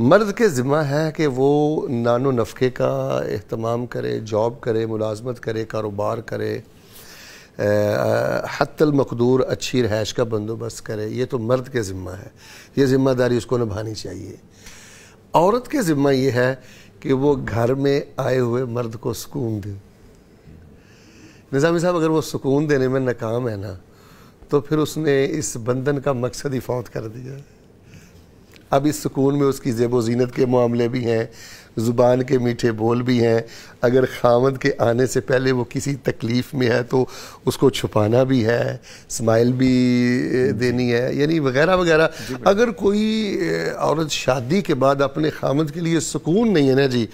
مرد کے ذمہ ہے کہ وہ نان و نفقے کا اہتمام کرے، جاب کرے، ملازمت کرے، کاروبار کرے، حتی المقدور اچھی رہائش کا بندوبست کرے. یہ تو مرد کے ذمہ ہے، یہ ذمہ داری اس کو نبھانی چاہیے. عورت کے ذمہ یہ ہے کہ وہ گھر میں آئے ہوئے مرد کو سکون دے. نظامی صاحب اگر وہ سکون دینے میں ناکام ہے نا تو پھر اس نے اس بندھن کا مقصد ہی فوت کر دیا. اب اس سکون میں اس کی زیب و زینت کے معاملے بھی ہیں، زبان کے میٹھے بول بھی ہیں. اگر خامد کے آنے سے پہلے وہ کسی تکلیف میں ہے تو اس کو چھپانا بھی ہے، اسمائل بھی دینی ہے، یعنی وغیرہ وغیرہ. اگر کوئی عورت شادی کے بعد اپنے خامد کے لیے سکون نہیں ہے نا جی،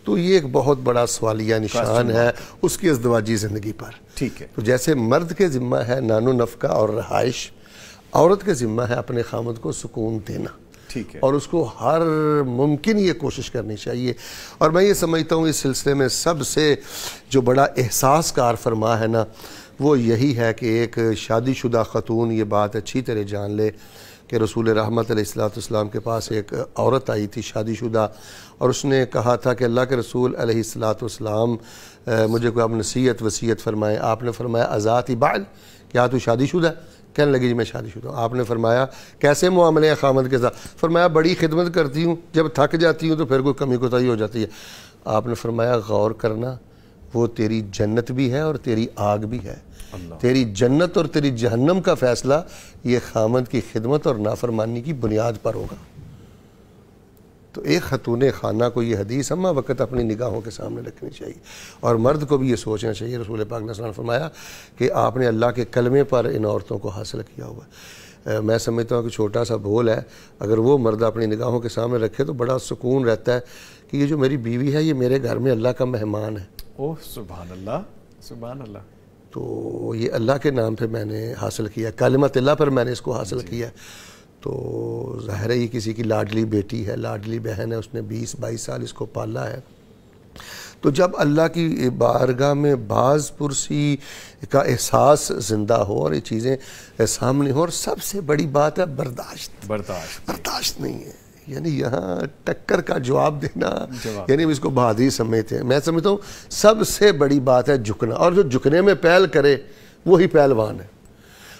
تو یہ ایک بہت بڑا سوالیہ نشان ہے اس کی ازدواجی زندگی پر. ٹھیک ہے. تو جیسے مرد کے ذمہ ہے نان و نفقہ اور رہائش، عورت کے ذمہ ہے اپنے خامد کو سکون دینا. ٹھیک ہے. اور اس کو ہر ممکن یہ کوشش کرنی چاہیے. اور میں یہ سمجھتا ہوں اس سلسلے میں سب سے جو بڑا احساس کار فرما ہے نا وہ یہی ہے کہ ایک شادی شدہ خاتون یہ بات اچھی طرح جان لے کہ رسول رحمت علیہ السلام کے پاس ایک عورت آئی تھی شادی شدہ، اور اس نے کہا تھا کہ اللہ کے رسول علیہ السلام مجھے کوئی آپ نصیحت وصیت فرمائیں. آپ نے فرمایا ازاتی بعل، کیا تو شادی شدہ ہے؟ کہنے لگی جی میں شادی شدہ ہوں. آپ نے فرمایا کیسے معاملے ہیں خامد کے ساتھ؟ فرمایا بڑی خدمت کرتی ہوں، جب تھک جاتی ہوں تو پھر کوئی کمی کوتاہی ہو جاتی ہے. آپ نے فرمایا غور کرنا، وہ تیری جنت بھی ہے اور تیری آگ بھی ہے. تیری جنت اور تیری جہنم کا فیصلہ یہ خامد کی خدمت اور نافرمانی کی بنیاد پر ہوگا. تو ایک خاتون خانہ کو یہ حدیث ہمہ وقت اپنی نگاہوں کے سامنے رکھنی چاہیے، اور مرد کو بھی یہ سوچنا چاہیے. رسول پاک نے فرمایا کہ آپ نے اللہ کے کلمے پر ان عورتوں کو حاصل کیا ہوا ہے. میں سمجھتا ہوں کہ چھوٹا سا بول ہے، اگر وہ مرد اپنی نگاہوں کے سامنے رکھے تو بڑا سکون رہتا ہے کہ یہ جو میری بیوی ہے یہ میرے گھر میں اللہ کا مہمان ہے. اوہ سبحان اللہ، سبحان اللہ. تو یہ اللہ کے نام پہ میں نے حاصل کیا، کلمت اللہ پر میں نے اس کو حاصل کیا. تو ظاہر ہے یہ کسی کی لاڈلی بیٹی ہے، لاڈلی بہن ہے، اس نے 20-22 سال اس کو پالا ہے. تو جب اللہ کی بارگاہ میں باز پرسی کا احساس زندہ ہو اور یہ چیزیں سامنے ہو، اور سب سے بڑی بات ہے برداشت نہیں ہے. یعنی یہاں ٹکر کا جواب دینا، یعنی اس کو بہادری سمجھتے ہیں. میں سمجھتا ہوں سب سے بڑی بات ہے جھکنا، اور جو جھکنے میں پہل کرے وہی پہلوان ہے.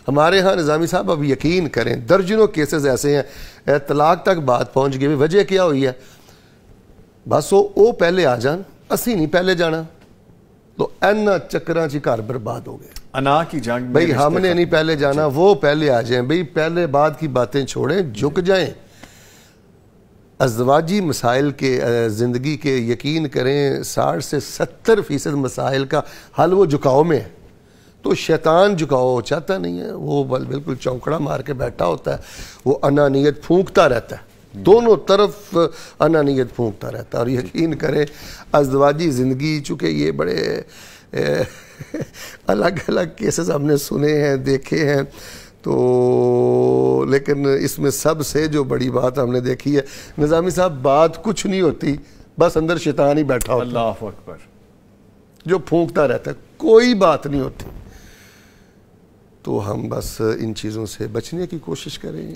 ہمارے ہاں نظامی صاحب اب یقین کریں درجنوں کیسز ایسے ہیں طلاق تک بات پہنچ گئی. وجہ کیا ہوئی ہے؟ بس وہ پہلے آ جان، اسی نہیں پہلے جانا، تو اینا چکراں چی گھر برباد ہو گئے. انا کی جنگ بھئی ہم نے نہیں پہلے جانا، وہ پہلے آ جائیں. بھئی پہلے بعد کی باتیں چھوڑیں، جھک جائیں. ازدواجی مسائل کے زندگی کے یقین کریں 60 سے 70% مسائل کا حل وہ جھکاؤ میں ہے. تو شیطان جھکاؤ چاہتا نہیں ہے، وہ بالکل چونکڑا مار کے بیٹھا ہوتا ہے، وہ انانیت پھونکتا رہتا ہے، دونوں طرف انانیت پھونکتا رہتا ہے. اور یقین کریں ازدواجی زندگی، چونکہ یہ بڑے الگ الگ کیسز ہم نے سنے ہیں، دیکھے ہیں، تو لیکن اس میں سب سے جو بڑی بات ہم نے دیکھی ہے نظامی صاحب، بات کچھ نہیں ہوتی، بس اندر شیطان ہی بیٹھا ہوتا ہے، اللہ اکبر، جو پھونکتا رہتا ہے، کوئی بات نہیں ہوتی. تو ہم بس ان چیزوں سے بچنے کی کوشش کریں.